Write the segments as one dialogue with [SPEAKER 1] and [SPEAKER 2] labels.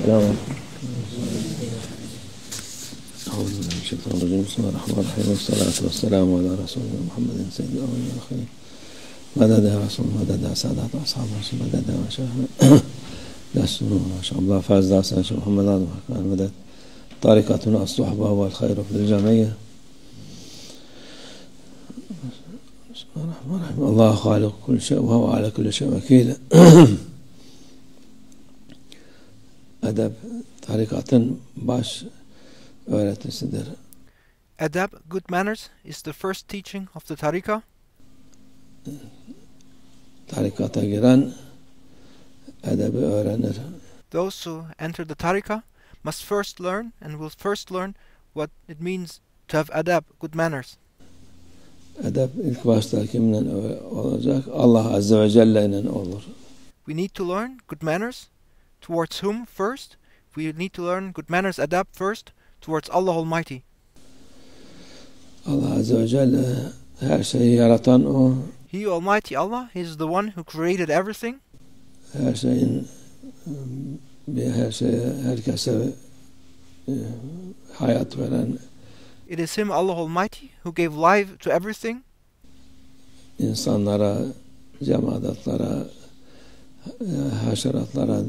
[SPEAKER 1] السلام عليكم. أعوذ بالله من الشيطان الرجيم. بسم الله الرحمن الرحيم، والصلاة والسلام على رسولنا محمد سيد الأولين والآخرين. مدد يا رسول، مدد يا سادات أصحاب رسول، مدد يا شيخ دستور ما شاء الله. فاز داس شيخ محمد هذا كان مدد طريقتنا الصحبة والخير في الجميع. بسم الله الرحمن الرحيم. الله خالق كل شيء وهو على كل شيء وكيل. Adab tarikatın baş öğretisidir.
[SPEAKER 2] Adab, good manners, is the first teaching of the tariqah.
[SPEAKER 1] Tarikata giren edebi öğrenir.
[SPEAKER 2] Those who enter the tariqah must first learn and will first learn what it means to have adab, good manners.
[SPEAKER 1] Edeb ilk başta kimle olacak? Allah Azze ve Celle ile olur.
[SPEAKER 2] We need to learn good manners towards whom first? We need to learn good manners, adab first, towards Allah Almighty.
[SPEAKER 1] Allah Azze ve Celle her şeyi yaratan o.
[SPEAKER 2] He, Almighty Allah, is the one who created everything.
[SPEAKER 1] Her şeyin herkese hayat veren.
[SPEAKER 2] It is Him, Allah Almighty, who gave life to everything.
[SPEAKER 1] İnsanlara, cemaatlara, haşeratlara.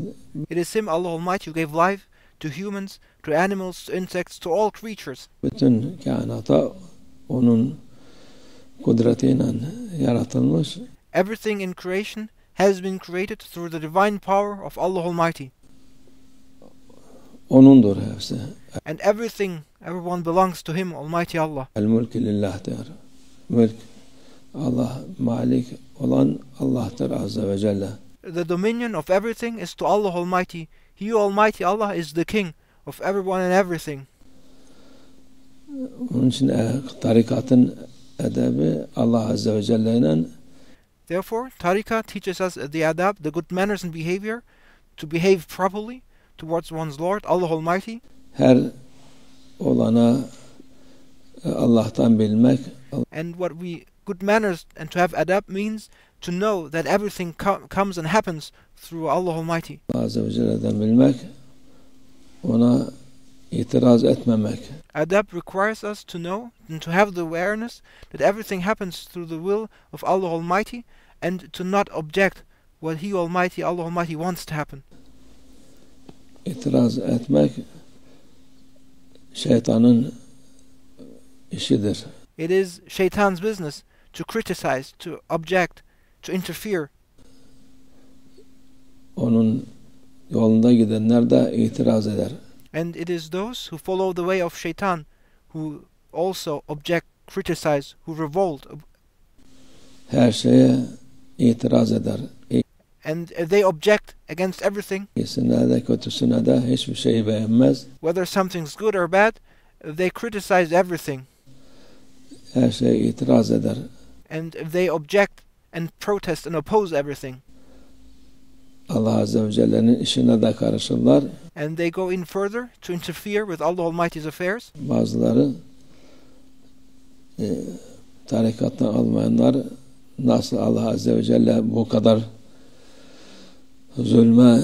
[SPEAKER 2] It is Him, Allah Almighty, who gave life to humans, to animals, to insects, to all creatures.
[SPEAKER 1] Bütün kainata onun kudretiyle yaratılmış.
[SPEAKER 2] Everything in creation has been created through the divine power of Allah Almighty.
[SPEAKER 1] Onundur hepsi.
[SPEAKER 2] And everyone belongs to Him, Almighty Allah.
[SPEAKER 1] El-mülk lillah der. Mülk Allah, malik olan Allah'tır Azze ve Celle.
[SPEAKER 2] The dominion of everything is to Allah Almighty. He, Almighty Allah, is the King of everyone and everything.
[SPEAKER 1] Onun için tarikatın edebi Allah Azze ve Celle ile.
[SPEAKER 2] Therefore, tariqah teaches us the adab, the good manners and behavior, to behave properly towards one's Lord, Allah Almighty.
[SPEAKER 1] Her olana Allah'tan bilmek.
[SPEAKER 2] And good manners and to have adab means to know that everything comes and happens through Allah Almighty.
[SPEAKER 1] Allah Azze ve Celle'den bilmek, ona itiraz etmemek.
[SPEAKER 2] Adab requires us to know and to have the awareness that everything happens through the will of Allah Almighty and to not object what He Almighty, Allah Almighty wants to happen.
[SPEAKER 1] İtiraz etmek şeytanın işidir.
[SPEAKER 2] It is shaitan's business to criticize, to object, to interfere.
[SPEAKER 1] Onun yolunda gidenler de itiraz eder.
[SPEAKER 2] And it is those who follow the way of shaitan who also object, criticize, who revolt.
[SPEAKER 1] Her şeye itiraz eder.
[SPEAKER 2] And they object against everything.
[SPEAKER 1] İyisine de kötüsüne de hiçbir şeyi beğenmez.
[SPEAKER 2] Whether something's good or bad, they criticize everything.
[SPEAKER 1] Her şeye itiraz eder.
[SPEAKER 2] And they object and protest and oppose everything.
[SPEAKER 1] Allah Azze ve Celle'nin işine de karışırlar.
[SPEAKER 2] And they go in further to interfere with Allah Almighty's affairs.
[SPEAKER 1] Bazıları tarikattan almayanlar nasıl Allah Azze ve Celle bu kadar zulme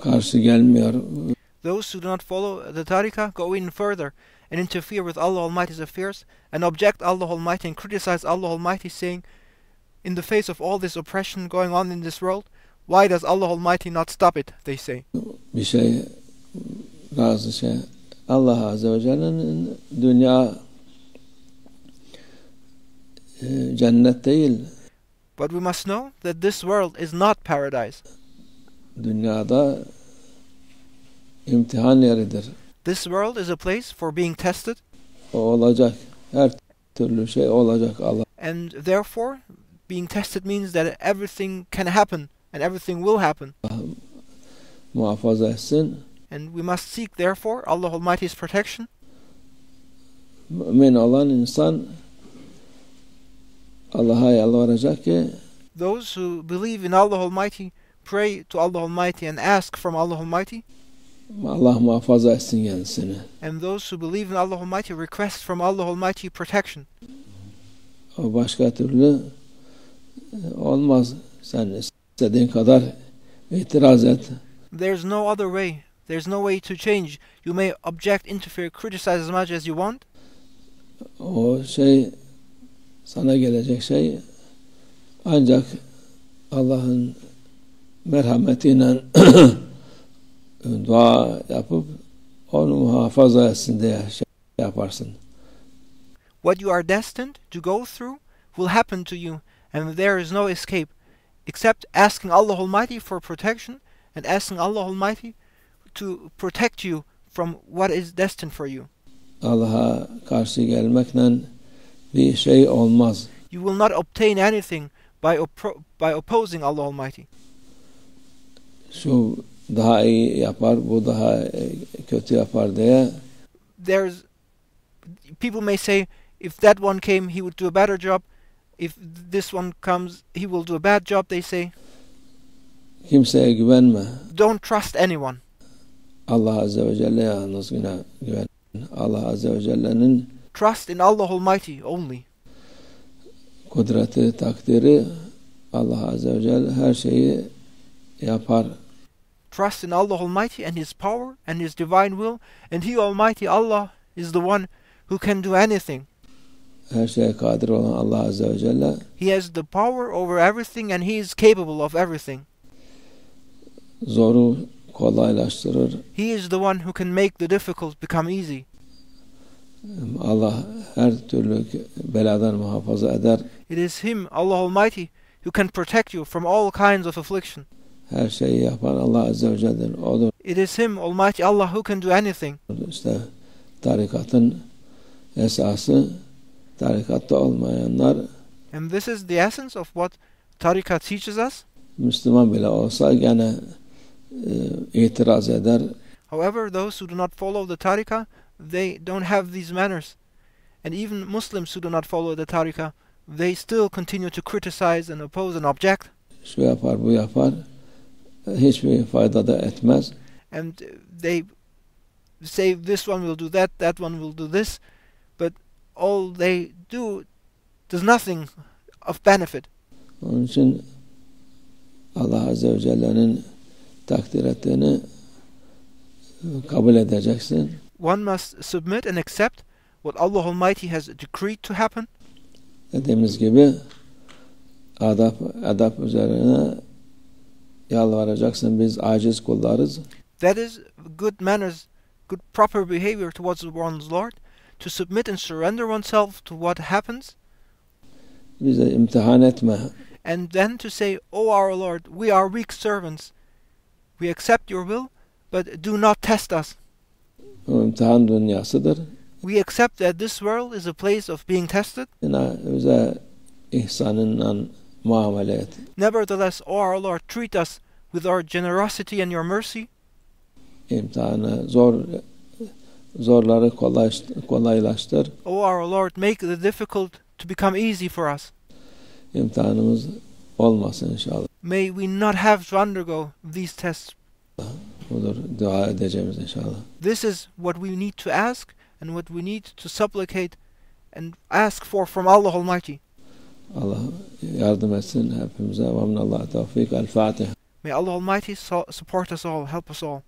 [SPEAKER 1] karşı gelmiyor.
[SPEAKER 2] Those who do not follow the tariqah go in further and interfere with Allah Almighty's affairs and object Allah Almighty and criticize Allah Almighty, saying, in the face of all this oppression going on in this world, why does Allah Almighty not stop it, they say.
[SPEAKER 1] Bir şey Allah Azze ve Celle'nin dünya cennet değil.
[SPEAKER 2] But we must know that this world is not paradise.
[SPEAKER 1] Dünyada imtihan yeridir.
[SPEAKER 2] This world is a place for being tested.
[SPEAKER 1] O olacak. Her türlü şey olacak Allah.
[SPEAKER 2] And therefore, being tested means that everything can happen and everything will happen.
[SPEAKER 1] Muhafaza etsin.
[SPEAKER 2] And we must seek therefore Allah Almighty's protection.
[SPEAKER 1] Mümin olan insan Allah'a yalvaracak ki
[SPEAKER 2] those who believe in Allah Almighty pray to Allah Almighty and ask from Allah Almighty.
[SPEAKER 1] Allah muhafaza etsin kendisini.
[SPEAKER 2] And those who believe in Allah Almighty request from Allah Almighty protection.
[SPEAKER 1] O başka türlü olmaz. Sen istediğin kadar itiraz et.
[SPEAKER 2] There's no other way. There's no way to change. You may object, interfere, criticize as much as you want.
[SPEAKER 1] O şey, sana gelecek şey ancak Allah'ın merhametiyle dua yapıp onu muhafaza etsin diye şey yaparsın.
[SPEAKER 2] What you are destined to go through will happen to you, and there is no escape, except asking Allah Almighty for protection and asking Allah Almighty to protect you from what is destined for you.
[SPEAKER 1] Allah'a karşı gelmekle bir şey olmaz.
[SPEAKER 2] You will not obtain anything by opposing Allah Almighty.
[SPEAKER 1] Şu daha iyi yapar, bu daha kötü yapar diye
[SPEAKER 2] People may say, if that one came, he would do a better job. If this one comes, he will do a bad job, they say.
[SPEAKER 1] Kimseye güvenme.
[SPEAKER 2] Don't trust anyone.
[SPEAKER 1] Allah Azze ve Celle yalnız güven. Allah Azze ve Celle'nin
[SPEAKER 2] Trust in Allah Almighty only.
[SPEAKER 1] kudreti, takdiri, Allah Azze ve Celle her şeyi yapar.
[SPEAKER 2] Trust in Allah Almighty and His power and His divine will, and He Almighty Allah is the one who can do anything.
[SPEAKER 1] Her şeye kadir olan Allah Azze ve Celle
[SPEAKER 2] He has the power over everything and He is capable of everything.
[SPEAKER 1] zoru kolaylaştırır.
[SPEAKER 2] He is the one who can make the difficult become easy.
[SPEAKER 1] Allah her türlü beladan muhafaza eder.
[SPEAKER 2] It is Him, Allah Almighty, who can protect you from all kinds of affliction.
[SPEAKER 1] Her şeyi yapan Allah Azze ve Celle'dir. Odur.
[SPEAKER 2] It is Him, Almighty Allah, who can do anything.
[SPEAKER 1] İşte tarikatın esası, tarikatta olmayanlar
[SPEAKER 2] And this is the essence of what Tariqah teaches us.
[SPEAKER 1] Müslüman bile olsa gene itiraz eder.
[SPEAKER 2] However, those who do not follow the Tariqah, they don't have these manners. And even Muslims who do not follow the Tariqah, they still continue to criticize and oppose and object.
[SPEAKER 1] Şu yapar, bu yapar. Hiçbir fayda da etmez.
[SPEAKER 2] And they say this one will do that, that one will do this, but all they do does nothing of benefit.
[SPEAKER 1] Onun için Allah Azze ve Celle'nin takdir ettiğini kabul edeceksin.
[SPEAKER 2] One must submit and accept what Allah Almighty has decreed to happen.
[SPEAKER 1] Dediğimiz gibi adab üzerine yalvaracaksın. Biz aciz kullarız.
[SPEAKER 2] That is good manners, good proper behavior towards one's Lord, to submit and surrender oneself to what happens,
[SPEAKER 1] Bize imtihan etme.
[SPEAKER 2] and then to say, O our Lord, we are weak servants. We accept your will, but do not test us.
[SPEAKER 1] O imtihan dünyasıdır.
[SPEAKER 2] We accept that this world is a place of being tested.
[SPEAKER 1] Yine bize ihsanınla muamele et.
[SPEAKER 2] Nevertheless, O our Lord, treat us with our generosity and your mercy.
[SPEAKER 1] İmtihanı zorları kolaylaştır.
[SPEAKER 2] O our Lord, make the difficult to become easy for us.
[SPEAKER 1] İmtihanımız olmasın inşallah.
[SPEAKER 2] May we not have to undergo these tests.
[SPEAKER 1] Budur dua edeceğimiz inşallah.
[SPEAKER 2] This is what we need to ask and what we need to supplicate and ask for from Allah Almighty.
[SPEAKER 1] Allah yardım etsin hepimize. Ve minallah tevfik. El Fatiha.
[SPEAKER 2] May Allah Almighty support us all, help us all.